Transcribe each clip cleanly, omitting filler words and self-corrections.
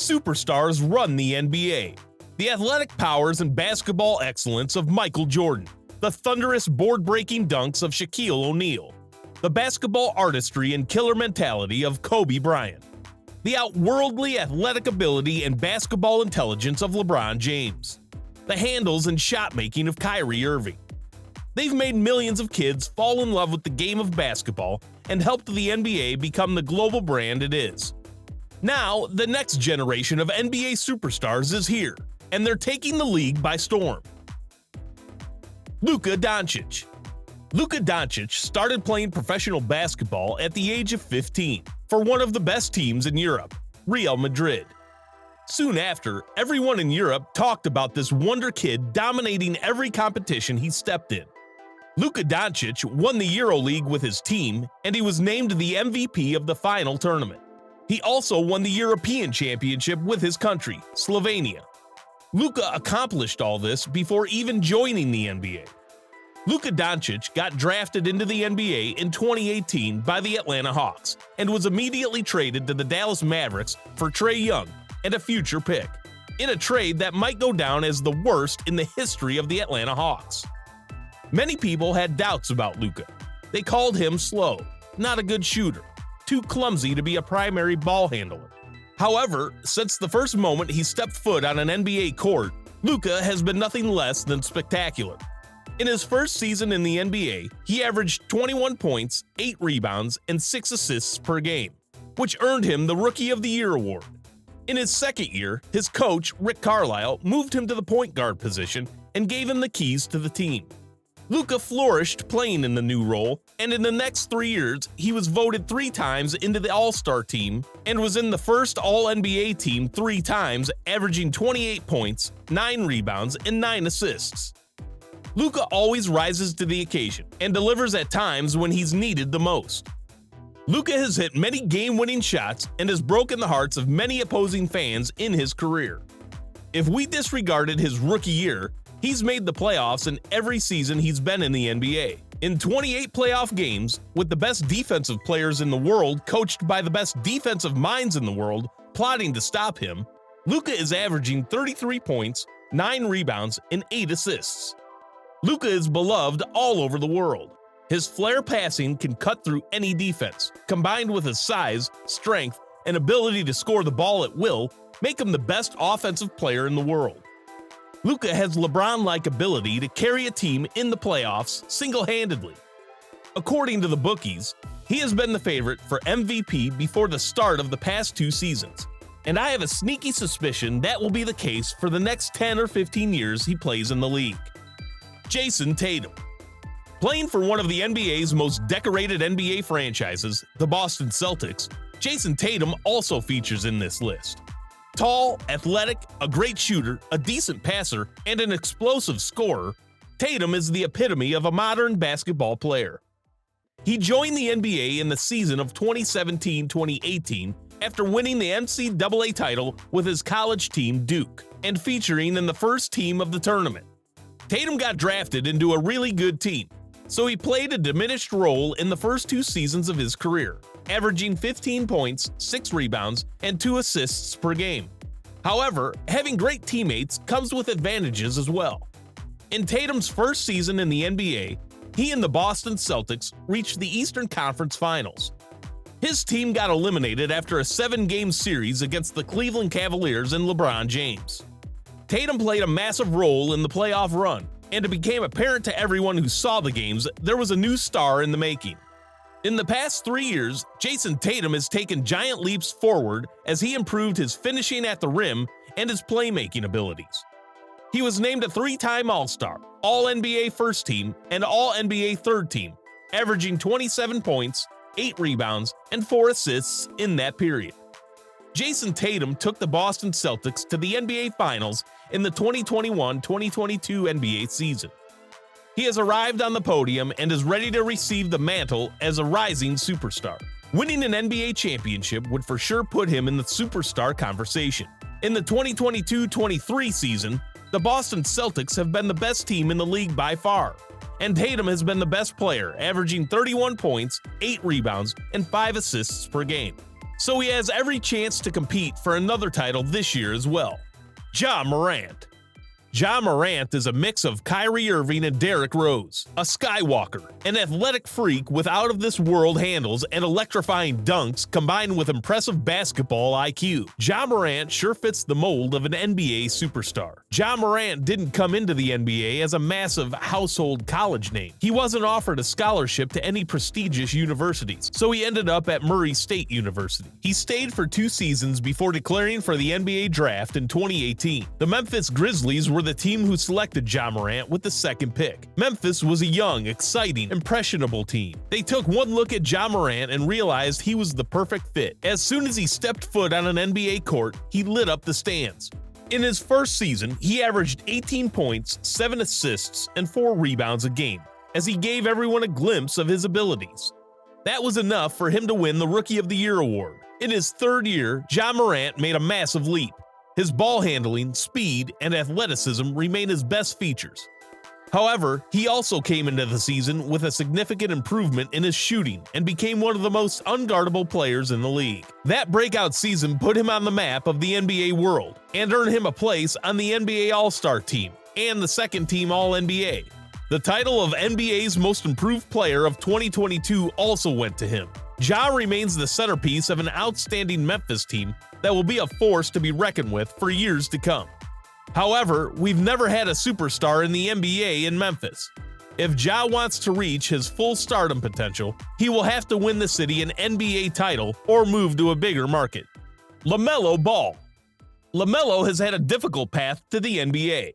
Superstars run the NBA. The athletic powers and basketball excellence of Michael Jordan. The thunderous board-breaking dunks of Shaquille O'Neal. The basketball artistry and killer mentality of Kobe Bryant. The outworldly athletic ability and basketball intelligence of LeBron James. The handles and shot-making of Kyrie Irving. They've made millions of kids fall in love with the game of basketball and helped the NBA become the global brand it is. Now, the next generation of NBA superstars is here, and they're taking the league by storm. Luka Doncic. Luka Doncic started playing professional basketball at the age of 15 for one of the best teams in Europe, Real Madrid. Soon after, everyone in Europe talked about this wonder kid dominating every competition he stepped in. Luka Doncic won the EuroLeague with his team, and he was named the MVP of the final tournament. He also won the European Championship with his country, Slovenia. Luka accomplished all this before even joining the NBA. Luka Doncic got drafted into the NBA in 2018 by the Atlanta Hawks and was immediately traded to the Dallas Mavericks for Trey Young and a future pick, in a trade that might go down as the worst in the history of the Atlanta Hawks. Many people had doubts about Luka. They called him slow, not a good shooter, too clumsy to be a primary ball handler. However, since the first moment he stepped foot on an NBA court, Luka has been nothing less than spectacular. In his first season in the NBA, he averaged 21 points, 8 rebounds, and 6 assists per game, which earned him the Rookie of the Year award. In his second year, his coach, Rick Carlisle, moved him to the point guard position and gave him the keys to the team. Luka flourished playing in the new role, and in the next 3 years, he was voted 3 times into the All-Star team and was in the first All-NBA team 3 times, averaging 28 points, 9 rebounds, and 9 assists. Luka always rises to the occasion and delivers at times when he's needed the most. Luka has hit many game-winning shots and has broken the hearts of many opposing fans in his career. If we disregarded his rookie year, he's made the playoffs in every season he's been in the NBA. In 28 playoff games, with the best defensive players in the world coached by the best defensive minds in the world plotting to stop him, Luka is averaging 33 points, 9 rebounds, and 8 assists. Luka is beloved all over the world. His flare passing can cut through any defense, combined with his size, strength, and ability to score the ball at will, make him the best offensive player in the world. Luka has LeBron-like ability to carry a team in the playoffs single-handedly. According to the bookies, he has been the favorite for MVP before the start of the past 2 seasons, and I have a sneaky suspicion that will be the case for the next 10 or 15 years he plays in the league. Jason Tatum. Playing for one of the NBA's most decorated NBA franchises, the Boston Celtics, Jason Tatum also features in this list. Tall, athletic, a great shooter, a decent passer, and an explosive scorer, Tatum is the epitome of a modern basketball player. He joined the NBA in the season of 2017-2018 after winning the NCAA title with his college team Duke and featuring in the first team of the tournament. Tatum got drafted into a really good team, so he played a diminished role in the first 2 seasons of his career, averaging 15 points, 6 rebounds, and 2 assists per game. However, having great teammates comes with advantages as well. In Tatum's first season in the NBA, he and the Boston Celtics reached the Eastern Conference Finals. His team got eliminated after a 7-game series against the Cleveland Cavaliers and LeBron James. Tatum played a massive role in the playoff run, and it became apparent to everyone who saw the games there was a new star in the making. In the past 3 years, Jason Tatum has taken giant leaps forward as he improved his finishing at the rim and his playmaking abilities. He was named a 3-time All-Star, All-NBA First Team, and All-NBA Third Team, averaging 27 points, 8 rebounds, and 4 assists in that period. Jason Tatum took the Boston Celtics to the NBA Finals in the 2021-2022 NBA season. He has arrived on the podium and is ready to receive the mantle as a rising superstar. Winning an NBA championship would for sure put him in the superstar conversation. In the 2022-23 season, the Boston Celtics have been the best team in the league by far, and Tatum has been the best player, averaging 31 points, 8 rebounds, and 5 assists per game. so he has every chance to compete for another title this year as well. Ja Morant. Ja Morant is a mix of Kyrie Irving and Derrick Rose, a skywalker, an athletic freak with out-of-this-world handles and electrifying dunks combined with impressive basketball IQ. Ja Morant sure fits the mold of an NBA superstar. Ja Morant didn't come into the NBA as a massive household college name. He wasn't offered a scholarship to any prestigious universities, so he ended up at Murray State University. He stayed for 2 seasons before declaring for the NBA draft in 2018. The Memphis Grizzlies were the team who selected Ja Morant with the 2nd pick. Memphis was a young, exciting, impressionable team. They took one look at Ja Morant and realized he was the perfect fit. As soon as he stepped foot on an NBA court, he lit up the stands. In his first season, he averaged 18 points, 7 assists, and 4 rebounds a game, as he gave everyone a glimpse of his abilities. That was enough for him to win the Rookie of the Year award. In his 3rd year, Ja Morant made a massive leap. His ball handling, speed, and athleticism remain his best features. However, he also came into the season with a significant improvement in his shooting and became one of the most unguardable players in the league. That breakout season put him on the map of the NBA world and earned him a place on the NBA All-Star team and the 2nd team All-NBA. The title of NBA's Most Improved Player of 2022 also went to him. Ja remains the centerpiece of an outstanding Memphis team that will be a force to be reckoned with for years to come. However, we've never had a superstar in the NBA in Memphis. If Ja wants to reach his full stardom potential, he will have to win the city an NBA title or move to a bigger market. Lamelo Ball. Lamelo has had a difficult path to the NBA.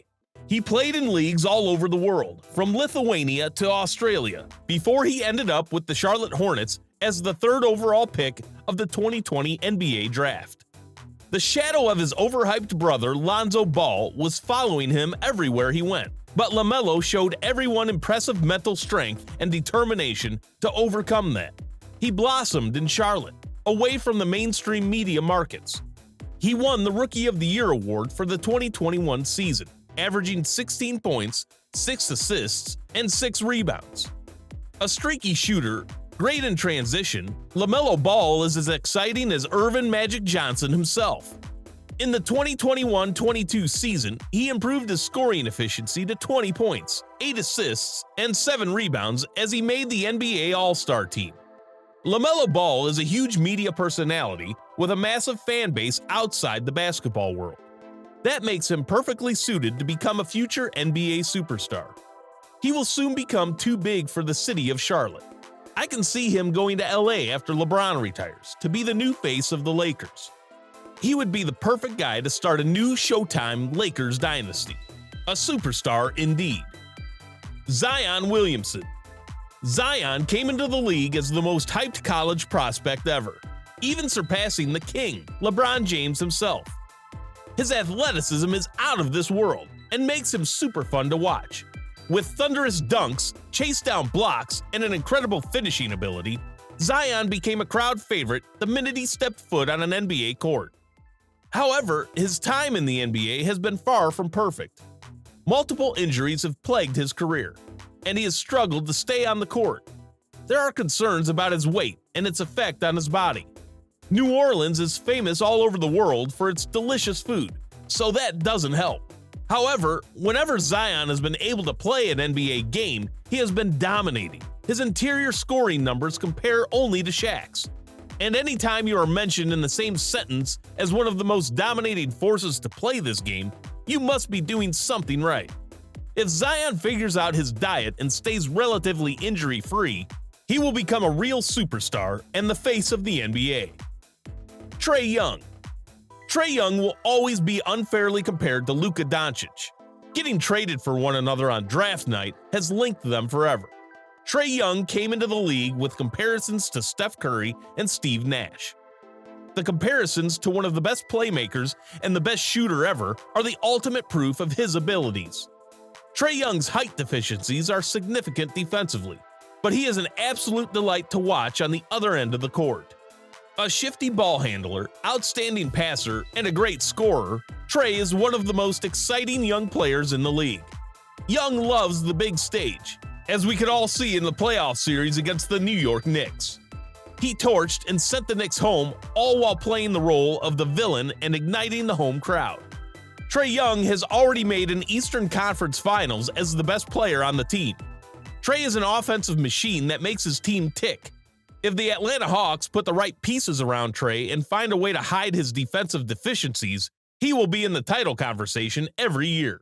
He played in leagues all over the world, from Lithuania to Australia, before he ended up with the Charlotte Hornets as the 3rd overall pick of the 2020 NBA Draft. The shadow of his overhyped brother Lonzo Ball was following him everywhere he went, but LaMelo showed everyone impressive mental strength and determination to overcome that. He blossomed in Charlotte, away from the mainstream media markets. He won the Rookie of the Year award for the 2021 season, averaging 16 points, 6 assists, and 6 rebounds. A streaky shooter, great in transition, LaMelo Ball is as exciting as Earvin Magic Johnson himself. In the 2021-22 season, he improved his scoring efficiency to 20 points, 8 assists, and 7 rebounds as he made the NBA All-Star team. LaMelo Ball is a huge media personality with a massive fan base outside the basketball world. That makes him perfectly suited to become a future NBA superstar. He will soon become too big for the city of Charlotte. I can see him going to LA after LeBron retires to be the new face of the Lakers. He would be the perfect guy to start a new Showtime Lakers dynasty. A superstar indeed. Zion Williamson. Zion came into the league as the most hyped college prospect ever, even surpassing the king, LeBron James himself. His athleticism is out of this world and makes him super fun to watch. With thunderous dunks, chase down blocks, and an incredible finishing ability, Zion became a crowd favorite the minute he stepped foot on an NBA court. However, his time in the NBA has been far from perfect. Multiple injuries have plagued his career, and he has struggled to stay on the court. There are concerns about his weight and its effect on his body. New Orleans is famous all over the world for its delicious food, so that doesn't help. However, whenever Zion has been able to play an NBA game, he has been dominating. His interior scoring numbers compare only to Shaq's. And anytime you are mentioned in the same sentence as one of the most dominating forces to play this game, you must be doing something right. If Zion figures out his diet and stays relatively injury-free, he will become a real superstar and the face of the NBA. Trey Young. Trey Young will always be unfairly compared to Luka Doncic. Getting traded for one another on draft night has linked them forever. Trey Young came into the league with comparisons to Steph Curry and Steve Nash. The comparisons to one of the best playmakers and the best shooter ever are the ultimate proof of his abilities. Trey Young's height deficiencies are significant defensively, but he is an absolute delight to watch on the other end of the court. A shifty ball handler, outstanding passer, and a great scorer, Trey is one of the most exciting young players in the league. Young loves the big stage, as we could all see in the playoff series against the New York Knicks. He torched and sent the Knicks home, all while playing the role of the villain and igniting the home crowd. Trey Young has already made an Eastern Conference Finals as the best player on the team. Trey is an offensive machine that makes his team tick. If the Atlanta Hawks put the right pieces around Trey and find a way to hide his defensive deficiencies, he will be in the title conversation every year.